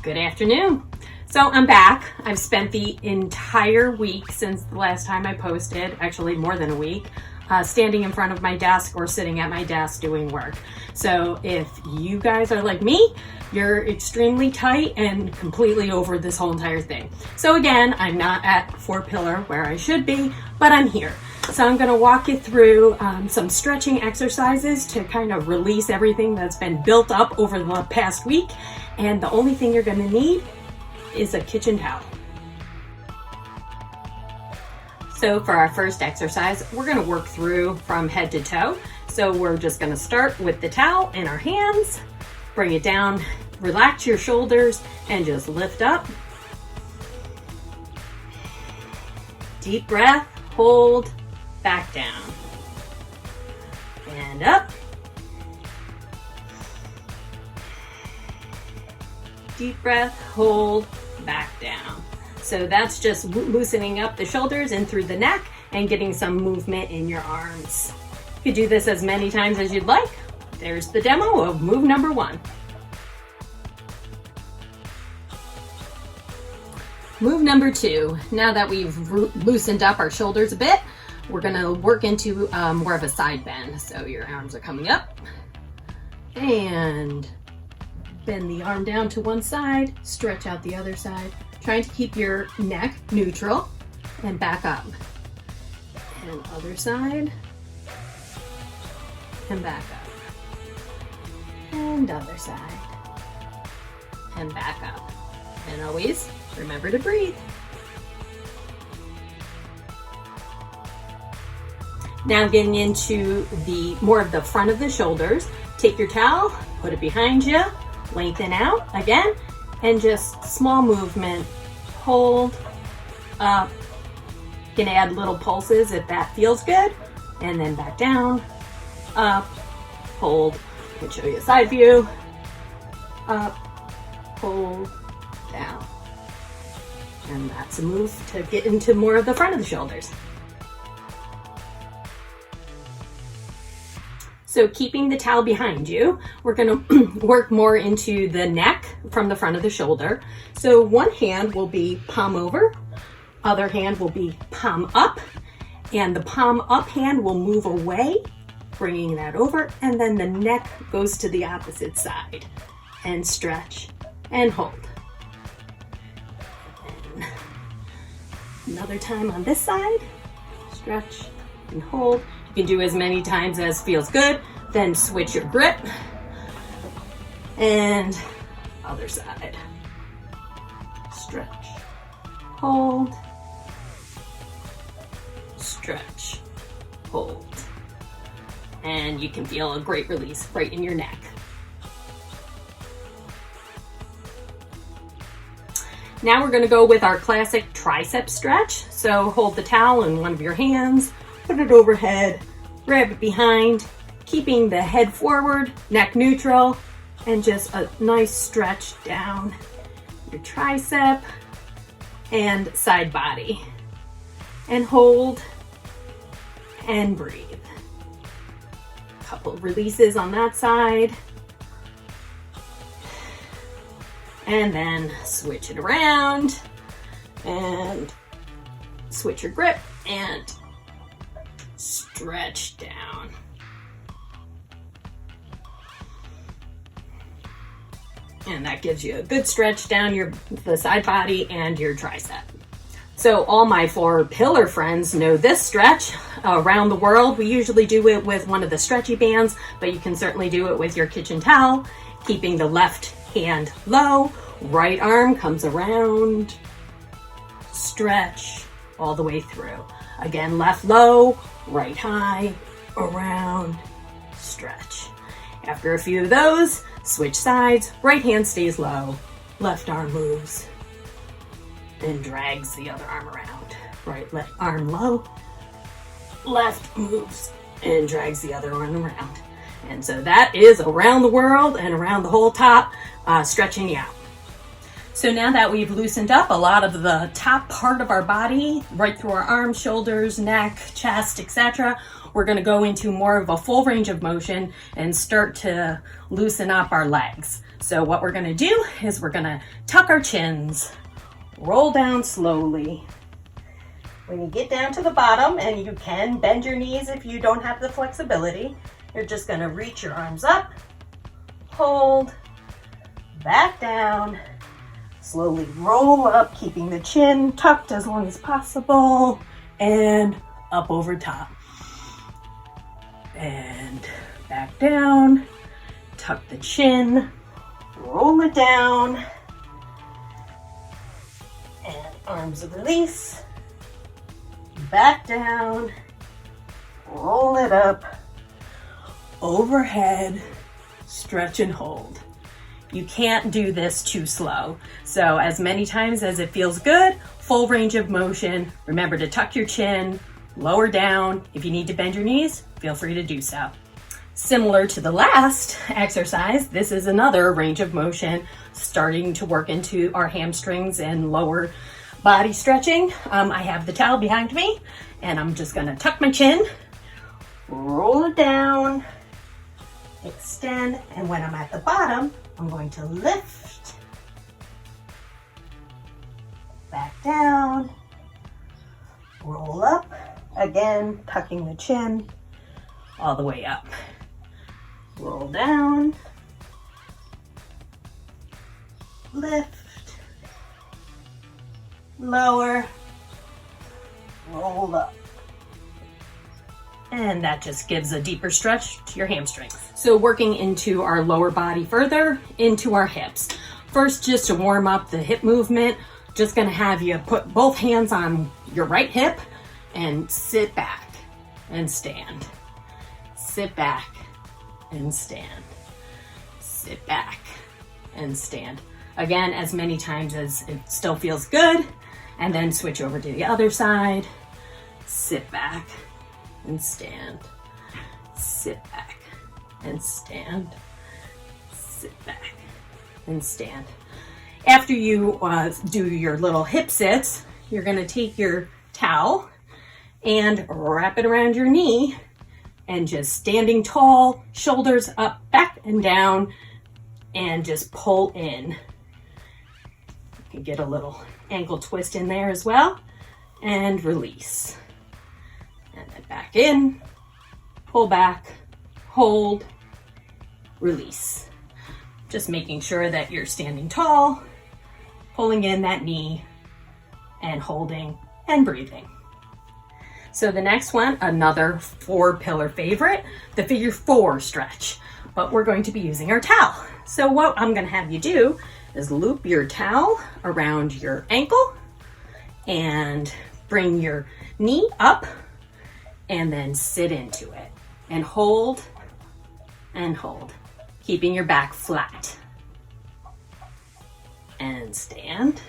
Good afternoon. So I'm back. I've spent the entire week since the last time I posted, actually more than a week, standing in front of my desk or sitting at my desk doing work. So if you guys are like me, you're extremely tight and completely over this whole entire thing. So again, I'm not at 4-pillar where I should be, but I'm here. So I'm going to walk you through some stretching exercises to kind of release everything that's been built up over the past week. And the only thing you're going to need is a kitchen towel. So for our first exercise, we're going to work through from head to toe. So we're just going to start with the towel in our hands, bring it down, relax your shoulders, and just lift up. Deep breath, hold, back down, and up. Deep breath, hold, back down. So that's just loosening up the shoulders and through the neck and getting some movement in your arms. You can do this as many times as you'd like. There's the demo of move number 1. Move number 2. Now that we've loosened up our shoulders a bit, we're gonna work into more of a side bend. So your arms are coming up and bend the arm down to one side, stretch out the other side, trying to keep your neck neutral and back up. And other side, and back up. And other side, and back up. And always remember to breathe. Now getting into the more of the front of the shoulders, take your towel, put it behind you, lengthen out again, and just small movement, hold, up. You can add little pulses if that feels good, and then back down, up, hold. I can show you a side view, up, hold, down. And that's a move to get into more of the front of the shoulders. So keeping the towel behind you, we're going to work more into the neck from the front of the shoulder. So one hand will be palm over, other hand will be palm up, and the palm up hand will move away, bringing that over, and then the neck goes to the opposite side, and stretch and hold. And another time on this side, stretch and hold. You can do as many times as feels good, then switch your grip, and other side, stretch, hold, stretch, hold. And you can feel a great release right in your neck. Now we're going to go with our classic tricep stretch. So hold the towel in one of your hands, put it overhead, grab it behind, keeping the head forward, neck neutral, and just a nice stretch down your tricep and side body. And hold and breathe. Couple releases on that side. And then switch it around and switch your grip and stretch down. And that gives you a good stretch down the side body and your tricep. So all my 4-pillar friends know this stretch. Around the world, we usually do it with one of the stretchy bands, but you can certainly do it with your kitchen towel, keeping the left hand low, right arm comes around, stretch all the way through. Again, left low, right high, around, stretch. After a few of those, switch sides, right hand stays low, left arm moves, and drags the other arm around. Right arm low, left moves, and drags the other arm around. And so that is around the world and around the whole top, stretching you out. So now that we've loosened up a lot of the top part of our body, right through our arms, shoulders, neck, chest, etc., we're going to go into more of a full range of motion and start to loosen up our legs. So what we're going to do is we're going to tuck our chins, roll down slowly. When you get down to the bottom, and you can bend your knees if you don't have the flexibility, you're just going to reach your arms up, hold, back down, slowly roll up, keeping the chin tucked as long as possible, and up over top. And back down, tuck the chin, roll it down, and arms release, back down, roll it up, overhead, stretch and hold. You can't do this too slow. So as many times as it feels good, full range of motion. Remember to tuck your chin, lower down. If you need to bend your knees, feel free to do so. Similar to the last exercise, this is another range of motion, starting to work into our hamstrings and lower body stretching. I have the towel behind me, and I'm just gonna tuck my chin, roll it down, extend, and when I'm at the bottom, I'm going to lift, back down, roll up, again, tucking the chin all the way up. Roll down, lift, lower, roll up. And that just gives a deeper stretch to your hamstrings. So working into our lower body further, into our hips. First, just to warm up the hip movement, just gonna have you put both hands on your right hip and sit back and stand. Sit back and stand. Sit back and stand. Again, as many times as it still feels good, and then switch over to the other side. Sit back and stand, sit back and stand, sit back and stand. After you do your little hip sits, you're gonna take your towel and wrap it around your knee and just standing tall, shoulders up, back and down, and just pull in. You can get a little ankle twist in there as well, and release. And then back in, pull back, hold, release. Just making sure that you're standing tall, pulling in that knee, and holding and breathing. So the next one, another 4-pillar favorite, the figure 4 stretch, but we're going to be using our towel. So what I'm gonna have you do is loop your towel around your ankle and bring your knee up, and then sit into it and hold, keeping your back flat. And stand,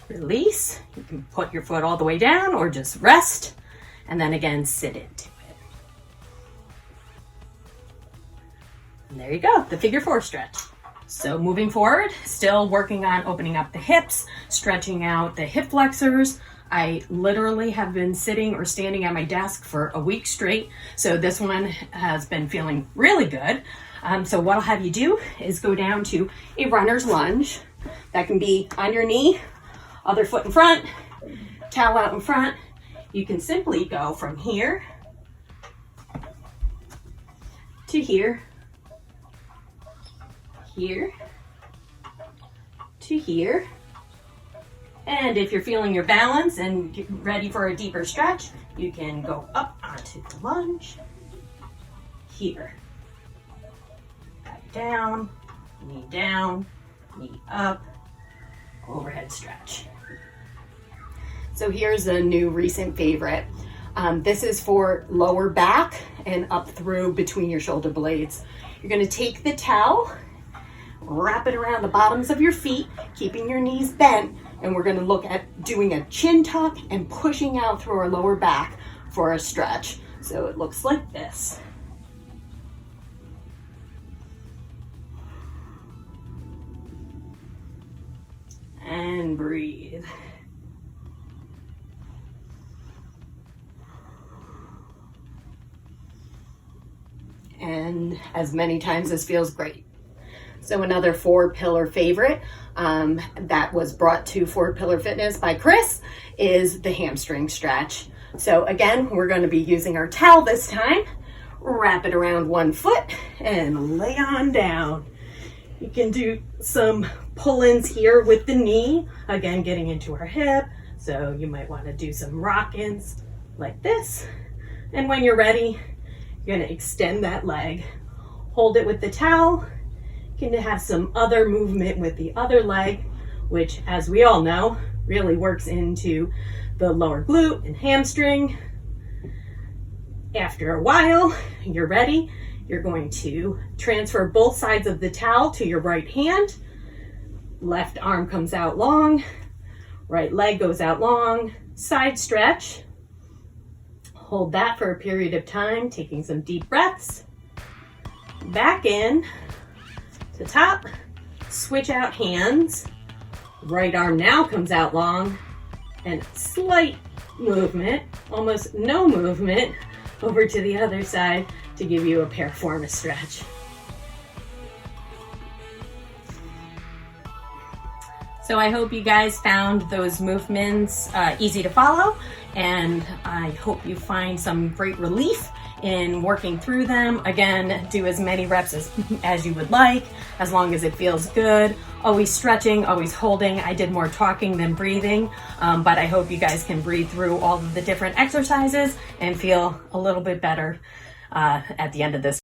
release. You can put your foot all the way down or just rest, and then again, sit into it. And there you go, the figure 4 stretch. So moving forward, still working on opening up the hips, stretching out the hip flexors. I literally have been sitting or standing at my desk for a week straight, so this one has been feeling really good. So what I'll have you do is go down to a runner's lunge. That can be on your knee, other foot in front, towel out in front. You can simply go from here to here, here to here. And if you're feeling your balance and get ready for a deeper stretch, you can go up onto the lunge, here, back down, knee up, overhead stretch. So here's a new recent favorite. This is for lower back and up through between your shoulder blades. You're gonna take the towel, wrap it around the bottoms of your feet, keeping your knees bent, and we're gonna look at doing a chin tuck and pushing out through our lower back for a stretch. So it looks like this. and breathe. And as many times as feels great. So another 4-pillar favorite that was brought to 4-Pillar Fitness by Chris is the hamstring stretch. So again, we're going to be using our towel this time. Wrap it around one foot and lay on down. You can do some pull-ins here with the knee, again getting into our hip. So you might want to do some rock-ins like this. And when you're ready, you're going to extend that leg. Hold it with the towel. You can have some other movement with the other leg, which, as we all know, really works into the lower glute and hamstring. After a while, you're ready. You're going to transfer both sides of the towel to your right hand. Left arm comes out long. Right leg goes out long. Side stretch. Hold that for a period of time, taking some deep breaths. Back in to top. Switch out hands. Right arm now comes out long. And slight movement, almost no movement, over to the other side to give you a piriformis stretch. So I hope you guys found those movements easy to follow, and I hope you find some great relief in working through them. Again, do as many reps as you would like, as long as it feels good. Always stretching, always holding. I did more talking than breathing, but I hope you guys can breathe through all of the different exercises and feel a little bit better at the end of this.